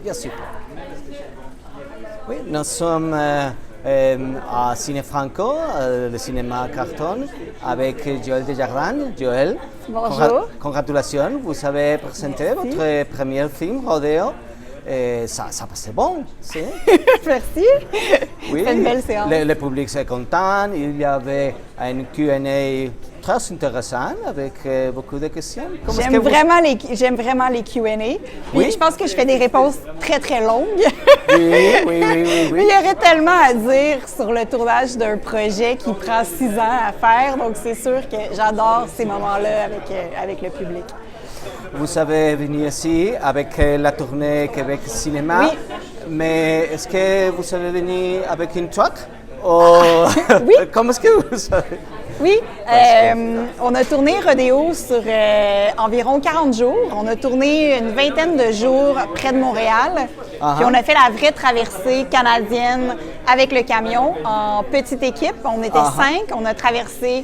Bien sûr. Oui, nous sommes à Ciné Franco, le cinéma carton, avec Joël Desjardins. Joël, bonjour. Congratulations, vous avez présenté votre premier film, Rodeo. Ça passait bon, c'est Merci. Oui, c'est une belle séance. Le public est content. Il y avait un Q&A très intéressant avec beaucoup de questions. J'aime vraiment les Q&A. Oui. Je pense que je fais des réponses très, très longues. Oui. Mais il y aurait tellement à dire sur le tournage d'un projet qui prend 6 ans à faire. Donc, c'est sûr que j'adore ces moments-là avec le public. Vous savez venir ici avec la tournée Québec Cinéma, oui. Mais est-ce que vous savez venir avec une truck? Oui. Comment est-ce que vous savez? Oui, on a tourné Rodeo sur environ 40 jours. On a tourné une vingtaine de jours près de Montréal. Puis on a fait la vraie traversée canadienne avec le camion en petite équipe. On était 5. On a traversé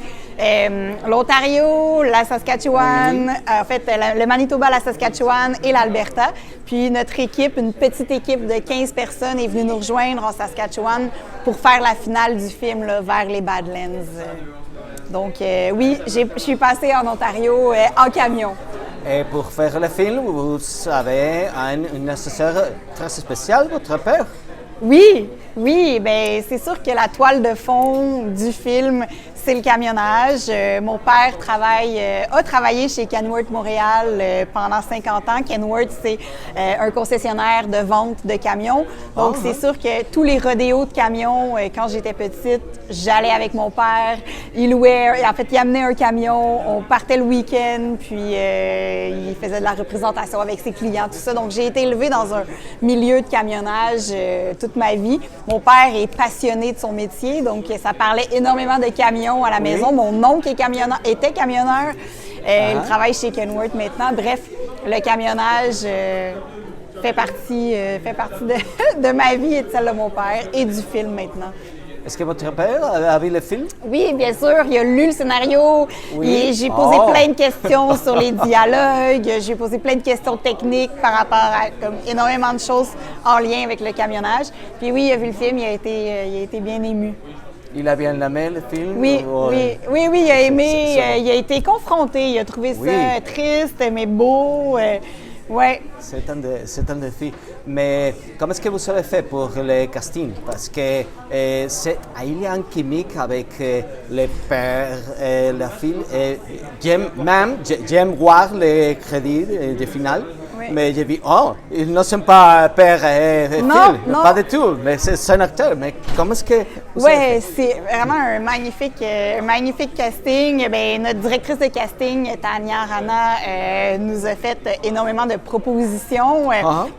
l'Ontario, la Saskatchewan, en fait le Manitoba, la Saskatchewan et l'Alberta. Puis notre équipe, une petite équipe de 15 personnes est venue nous rejoindre en Saskatchewan pour faire la finale du film là, vers les Badlands. Donc oui, je suis passée en Ontario en camion. Et pour faire le film, vous avez un assesseur très spécial, votre père? Oui, bien c'est sûr que la toile de fond du film, c'est le camionnage. Mon père a travaillé chez Kenworth Montréal pendant 50 ans. Kenworth, c'est un concessionnaire de vente de camions. Donc, c'est sûr que tous les rodéos de camions, quand j'étais petite, j'allais avec mon père. Il amenait un camion, on partait le week-end, puis il faisait de la représentation avec ses clients, tout ça. Donc, j'ai été élevée dans un milieu de camionnage toute ma vie. Mon père est passionné de son métier, donc ça parlait énormément de camions à la maison. Mon oncle était camionneur. Il travaille chez Kenworth maintenant. Bref, le camionnage fait partie de ma vie et de celle de mon père et du film maintenant. Est-ce que votre père a vu le film? Oui, bien sûr. Il a lu le scénario. Oui. J'ai posé plein de questions sur les dialogues. J'ai posé plein de questions techniques par rapport à énormément de choses en lien avec le camionnage. Puis oui, il a vu le film. Il a été bien ému. Il a bien aimé le film? Oui, il a aimé. Il a été confronté. Il a trouvé ça triste, mais beau. Ouais. C'est un défi. Mais comment est-ce que vous avez fait pour le casting? Parce que il y a une chimique avec le père et la fille. J'aime voir les crédits de finale. Oui. Mais j'ai vu, ils ne sont pas père et fille. Non. Pas du tout. Mais c'est un acteur. Mais comment est-ce que vous Oui, avez fait? c'est vraiment un magnifique casting. Bien, notre directrice de casting, Tania Rana, nous a fait énormément de propositions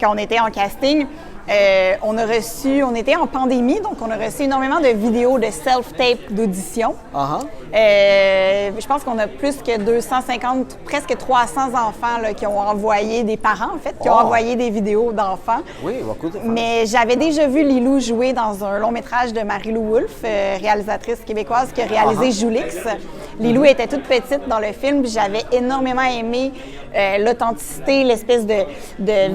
quand on était en casting. On était en pandémie, donc on a reçu énormément de vidéos de self-tape d'audition. Je pense qu'on a plus que 250, presque 300 enfants là, qui ont envoyé, des parents en fait, qui ont envoyé des vidéos d'enfants. Oui, beaucoup de femmes. Mais j'avais déjà vu Lilou jouer dans un long métrage de Marie-Lou Wolfe, réalisatrice québécoise qui a réalisé Joulix. Lilou était toute petite dans le film, puis j'avais énormément aimé l'authenticité, l'espèce de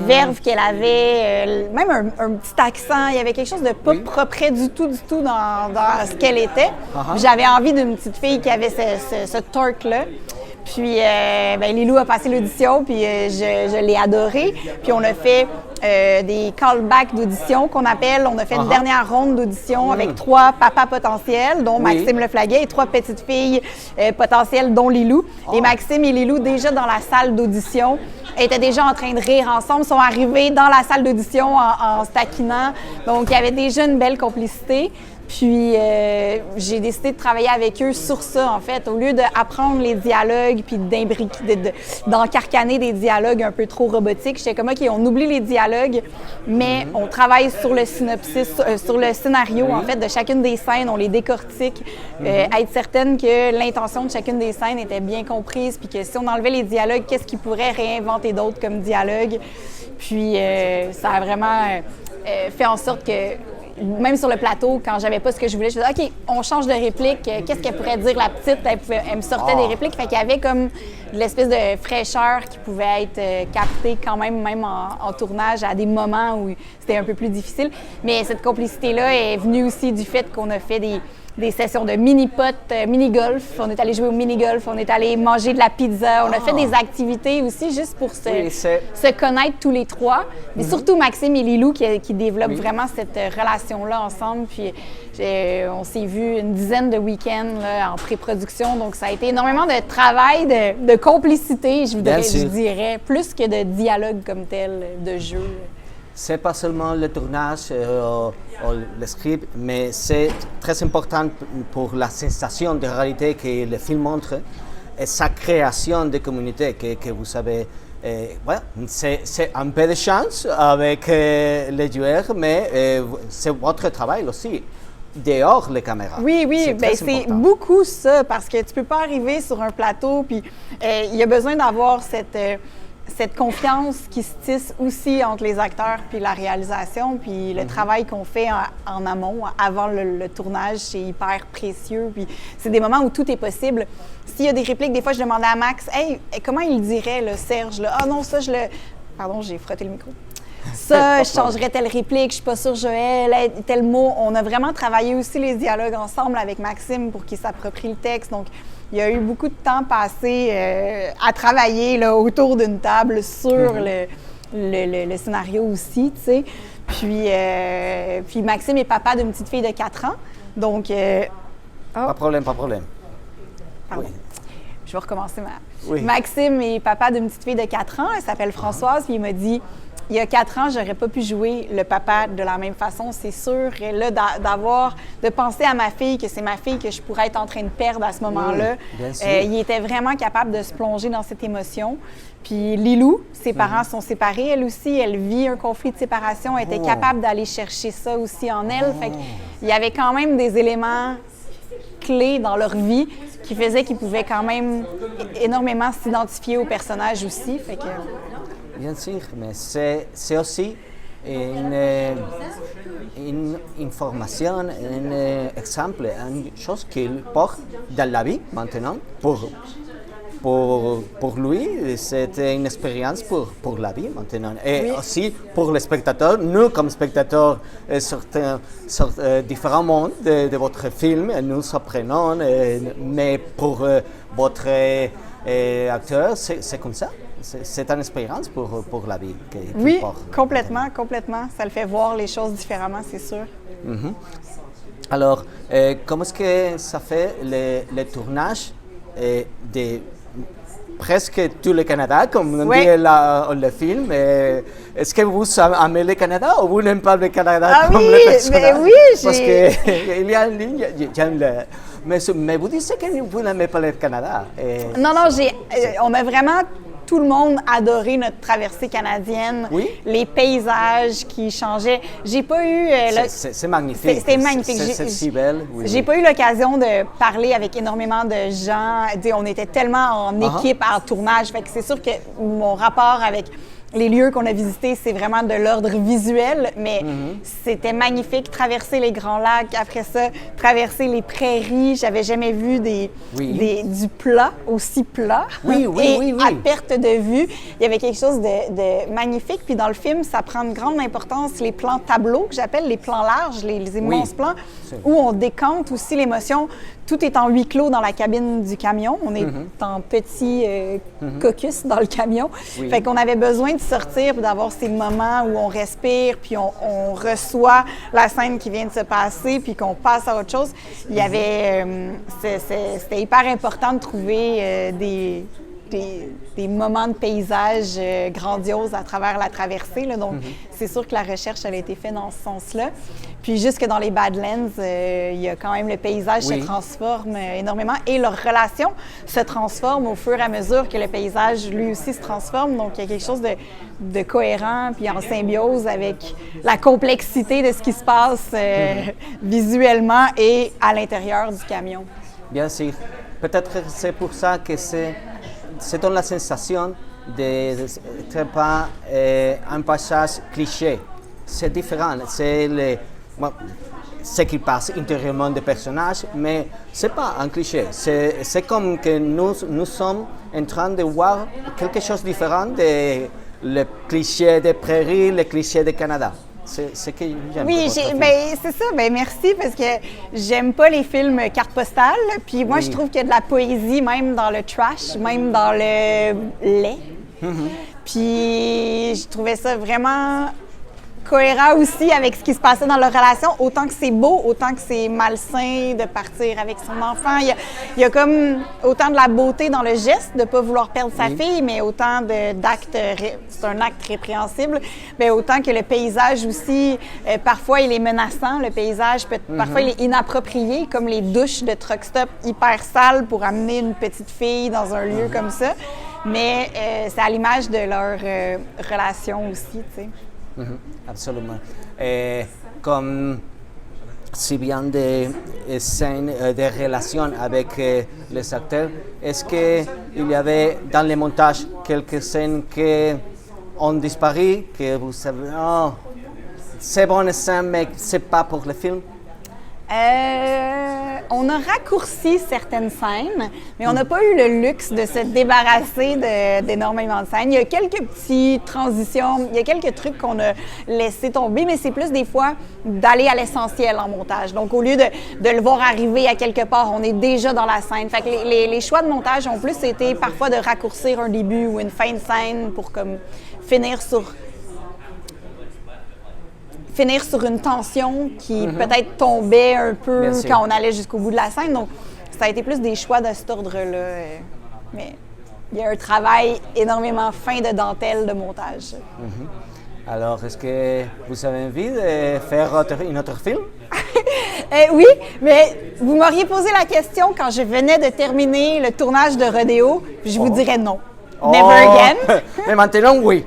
verve qu'elle avait, même un petit accent. Il y avait quelque chose de pas propre du tout dans ce qu'elle était. J'avais envie d'une petite fille qui avait ce torque-là. Puis, Lilou a passé l'audition, puis je l'ai adorée. Puis, on a fait des callbacks d'audition qu'on appelle. On a fait une dernière ronde d'audition avec 3 papas potentiels, dont Maxime Leflaguet, et 3 petites filles potentielles, dont Lilou. Et Maxime et Lilou, déjà dans la salle d'audition, étaient déjà en train de rire ensemble, sont arrivés dans la salle d'audition en se taquinant. Donc, il y avait déjà une belle complicité. Puis, j'ai décidé de travailler avec eux sur ça, en fait. Au lieu d'apprendre les dialogues puis d'encarcaner des dialogues un peu trop robotiques, j'étais comme, OK, on oublie les dialogues, mais on travaille sur le synopsis, sur le scénario, en fait, de chacune des scènes. On les décortique, être certaine que l'intention de chacune des scènes était bien comprise, puis que si on enlevait les dialogues, qu'est-ce qui pourrait réinventer d'autres comme dialogue? Puis, ça a vraiment fait en sorte que même sur le plateau, quand j'avais pas ce que je voulais, je disais, OK, on change de réplique. Qu'est-ce qu'elle pourrait dire, la petite? Elle me sortait des répliques. Fait qu'il y avait comme l'espèce de fraîcheur qui pouvait être captée quand même en tournage à des moments où c'était un peu plus difficile. Mais cette complicité-là est venue aussi du fait qu'on a fait des sessions de mini-pot, mini-golf. On est allé jouer au mini-golf, on est allé manger de la pizza. On a fait des activités aussi juste pour se connaître tous les trois. Mais surtout Maxime et Lilou qui développent vraiment cette relation-là ensemble. Puis on s'est vu une dizaine de week-ends là, en pré-production. Donc ça a été énormément de travail, de complicité, je dirais, plus que de dialogue comme tel, de jeu. C'est pas seulement le tournage ou le script, mais c'est très important pour la sensation de réalité que le film montre et sa création de communauté que vous savez. Voilà, c'est un peu de chance avec les joueurs, mais c'est votre travail aussi, dehors les caméras. Oui, c'est beaucoup ça, parce que tu peux pas arriver sur un plateau, puis il y a besoin d'avoir cette confiance qui se tisse aussi entre les acteurs puis la réalisation, puis le travail qu'on fait en amont, avant le tournage, c'est hyper précieux. Puis c'est des moments où tout est possible. S'il y a des répliques, des fois, je demandais à Max, « Hey, comment il dirait, le Serge? » Ah non, ça, je le... Pardon, j'ai frotté le micro. Ça, je changerais telle réplique, je suis pas sûre, Joël, tel mot. On a vraiment travaillé aussi les dialogues ensemble avec Maxime pour qu'il s'approprie le texte. Donc, il y a eu beaucoup de temps passé à travailler là, autour d'une table sur le scénario aussi, tu sais. Puis Maxime est papa d'une petite fille de 4 ans, donc... Pas de problème. Pardon. Oui. Je vais recommencer. Maxime est papa d'une petite fille de 4 ans, elle s'appelle Françoise, puis il m'a dit... Il y a 4 ans, j'aurais pas pu jouer le papa de la même façon, c'est sûr. Et là, de penser à ma fille, que c'est ma fille que je pourrais être en train de perdre à ce moment-là, il était vraiment capable de se plonger dans cette émotion. Puis Lilou, ses parents sont séparés, elle aussi, elle vit un conflit de séparation, elle était capable d'aller chercher ça aussi en elle. Fait qu'il y avait quand même des éléments clés dans leur vie qui faisaient qu'ils pouvaient quand même énormément s'identifier au personnage aussi. Fait que... Bien sûr, mais c'est aussi une information, un exemple, une chose qu'il porte dans la vie maintenant. Pour lui, c'est une expérience pour la vie maintenant. Et aussi pour les spectateurs, nous comme spectateurs, sur différents mondes de votre film, nous apprenons, mais pour votre acteur, c'est comme ça. C'est une expérience pour la vie. Oui, complètement. Ça le fait voir les choses différemment, c'est sûr. Alors, comment est-ce que ça fait le tournage de presque tout le Canada, comme on dit le film? Est-ce que vous aimez le Canada ou vous n'aimez pas le Canada comme le personnage? Oui, parce qu'il y a une ligne, j'aime le... Mais vous dites que vous n'aimez pas le Canada. Non, on a vraiment... Tout le monde adorait notre traversée canadienne, les paysages qui changeaient. J'ai pas eu... c'est magnifique. C'était magnifique. C'est si belle. J'ai pas eu l'occasion de parler avec énormément de gens. On était tellement en équipe en tournage. Fait que c'est sûr que mon rapport avec les lieux qu'on a visités, c'est vraiment de l'ordre visuel, mais c'était magnifique. Traverser les Grands Lacs, après ça, traverser les prairies. J'avais jamais vu du plat aussi plat. Oui. À perte de vue, il y avait quelque chose de magnifique. Puis dans le film, ça prend une grande importance, les plans tableaux, que j'appelle les plans larges, les immenses plans, où on décante aussi l'émotion. Tout est en huis clos dans la cabine du camion. On est en petit caucus dans le camion. Fait qu'on avait besoin de sortir, d'avoir ces moments où on respire, puis on reçoit la scène qui vient de se passer, puis qu'on passe à autre chose. Il y avait... c'était hyper important de trouver des moments de paysage grandioses à travers la traversée. Là. Donc, c'est sûr que la recherche, elle a été faite dans ce sens-là. Puis, jusque dans les Badlands, il y a quand même le paysage se transforme énormément et leur relation se transforme au fur et à mesure que le paysage, lui aussi, se transforme. Donc, il y a quelque chose de cohérent puis en symbiose avec la complexité de ce qui se passe visuellement et à l'intérieur du camion. Bien sûr. Peut-être que c'est pour ça que c'est donne la sensation d'être pas un passage cliché. C'est différent. C'est bon, ce qui passe intérieurement des personnages, mais ce n'est pas un cliché. C'est comme que nous sommes en train de voir quelque chose de différent des les clichés des prairies, les clichés du Canada. C'est ce que j'aime. Oui, c'est ça. Ben, merci, parce que j'aime pas les films carte postale. Puis moi, je trouve qu'il y a de la poésie même dans le trash, même dans le lait. Puis je trouvais ça vraiment cohérent aussi avec ce qui se passait dans leur relation. Autant que c'est beau, autant que c'est malsain de partir avec son enfant. Il y a comme autant de la beauté dans le geste de ne pas vouloir perdre sa fille, mais autant d'actes, c'est un acte répréhensible, mais autant que le paysage aussi, parfois il est menaçant, le paysage, parfois il est inapproprié, comme les douches de truck stop hyper sales pour amener une petite fille dans un lieu comme ça. Mais c'est à l'image de leur relation aussi, tu sais. Absolument. Et comme si bien des scènes, des relations avec les acteurs, est-ce qu'il y avait dans les montages quelques scènes qui ont disparu, que vous savez, oh, c'est bonne scène, mais c'est pas pour le film? On a raccourci certaines scènes, mais on n'a pas eu le luxe de se débarrasser d'énormément de scènes. Il y a quelques petites transitions, il y a quelques trucs qu'on a laissé tomber, mais c'est plus des fois d'aller à l'essentiel en montage. Donc, au lieu de le voir arriver à quelque part, on est déjà dans la scène. Fait que les choix de montage ont plus été parfois de raccourcir un début ou une fin de scène pour comme finir sur une tension qui peut-être tombait un peu quand on allait jusqu'au bout de la scène. Donc, ça a été plus des choix de cet ordre-là. Mais il y a un travail énormément fin de dentelle de montage. Alors, est-ce que vous avez envie de faire un autre film? Oui, mais vous m'auriez posé la question quand je venais de terminer le tournage de Rodéo, puis je vous dirais non. Never again. Mais maintenant, oui.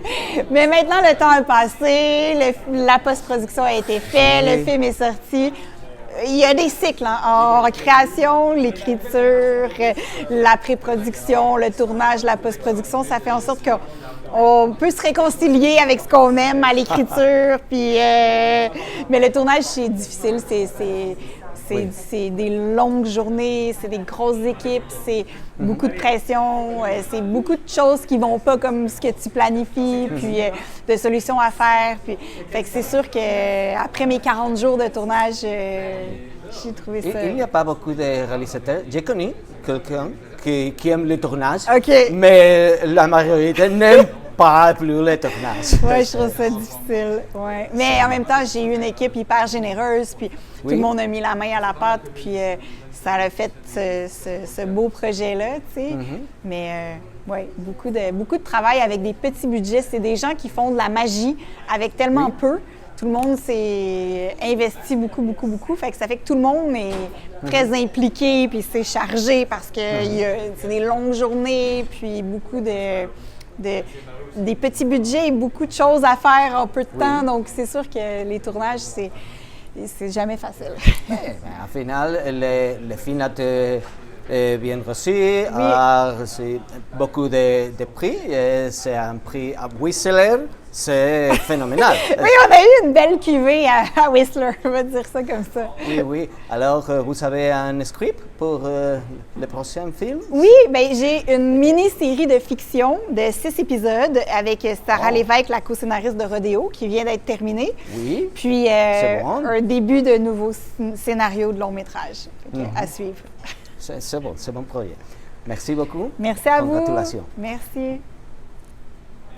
Mais maintenant, le temps a passé, la post-production a été faite, le film est sorti. Il y a des cycles en création, l'écriture, la pré-production, le tournage, la post-production. Ça fait en sorte qu'on peut se réconcilier avec ce qu'on aime à l'écriture. Puis, mais le tournage, c'est difficile. C'est des longues journées, c'est des grosses équipes, c'est beaucoup de pression, c'est beaucoup de choses qui vont pas comme ce que tu planifies, puis de solutions à faire. Puis, fait que c'est sûr qu'après mes 40 jours de tournage, j'ai trouvé ça... Il n'y a pas beaucoup de réalisateurs. J'ai connu quelqu'un qui aime le tournage, mais la majorité n'aime pas plus le tournage. Oui, je trouve ça difficile. Ouais. Mais en même temps, j'ai eu une équipe hyper généreuse, puis tout le monde a mis la main à la pâte, puis ça a fait ce beau projet-là, tu sais. Mais oui, beaucoup de travail avec des petits budgets. C'est des gens qui font de la magie avec tellement peu. Tout le monde s'est investi beaucoup, beaucoup, beaucoup. Fait que ça fait que tout le monde est très impliqué, puis c'est chargé parce que c'est des longues journées, puis beaucoup des petits budgets et beaucoup de choses à faire en peu de temps. Donc, c'est sûr que les tournages, c'est jamais facile. Au final, le film a été bien reçu, a reçu beaucoup de prix. C'est un prix à Whistler. C'est phénoménal. Oui, on a eu une belle cuvée à Whistler, on va dire ça comme ça. Oui. Alors, vous avez un script pour le prochain film? Oui, bien, j'ai une mini-série de fiction de 6 épisodes avec Sarah Lévesque, la co-scénariste de Rodéo, qui vient d'être terminée. Oui. Puis, un début de nouveau scénario de long métrage à suivre. C'est bon projet. Merci beaucoup. Merci à vous. Congratulations. Merci.